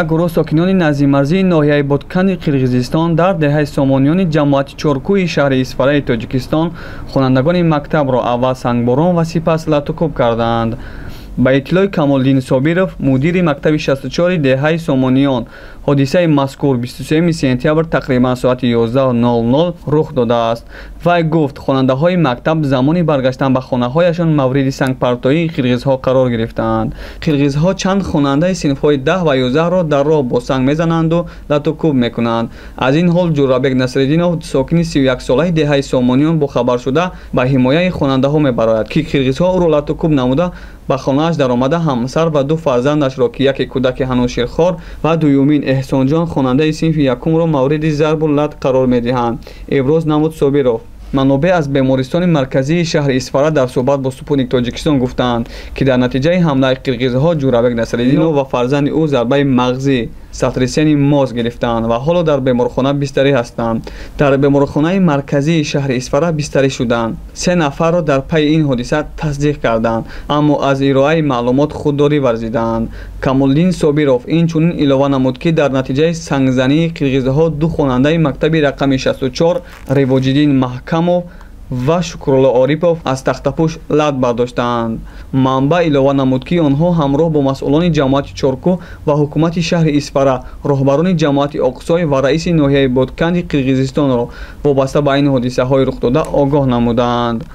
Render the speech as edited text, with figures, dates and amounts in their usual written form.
گروه ساکنان نزدیک ناحیه بادکنی قرقیزستان در دهه سامانیان جماعت چورکوی شهر اسفاره تاجیکستان خوانندگان مکتب را اول سنگباران و سپس لطوکوب کردند. با اطلاع کمالدین صابرов مدیر مکتب 64 دهه سامانیان حادثه مذکور 23 سپتامبر تقریبا ساعت 11:00 رخ داده است. وی گفت خواننده های مکتب زمانی برگشتن به خانه هایشان مورد سنگپرتایی قرقیزها قرار گرفتند. قرقیزها چند خواننده صنف های 10 و 11 را در راه با سنگ میزنند و لطوکوب میکنند. از این حال جورابک نصرالدینov ساکن 31 ساله دهه سامانیان با خبر شده به حمایت خواننده ها میبراید که قرقیزها او را لطوکوب نموده به خانه‌اش در آمده همسر و دو فرزندش را که یک کودک هنوز شیرخوار و دومین احسان جان خواننده صنف یکم را مورد ضرب اللت قرار می‌دهند. ابراز نمود صابرov. منابع از بیمارستان مرکزی شهر اسفاره در صحبت با سپوتنیک تاجیکستان گفتند که در نتیجه حمله قرقیزها جورابک نصرالدینov و فرزند او ضربه مغزی سطرسین ماز گرفتند و حالا در بیمارخانه بستری هستند. در بیمارخانه مرکزی شهر اسفاره بستری شدند. 3 نفر را در پی این حادثه تصدیق کردند اما از ارائه معلومات خودداری ورزیدند. کمالدین صابرov اینچنین اضافه نمود که در نتیجه سنگزنی قرقیزها دو خواننده مکتب رقم 64 رواجالدین محکمov و شکرالله عارفov از تختپوش لط برداشتند. منبع اضافه نمود که آنها همراه با مسئولان جماعت چورکو و حکومت شهر اسفاره، رهبران جماعت اقصای و رئیس ناحیه بادکند قرقیزستان را وابسته به این حادثه های رخ داده آگاه نمودند.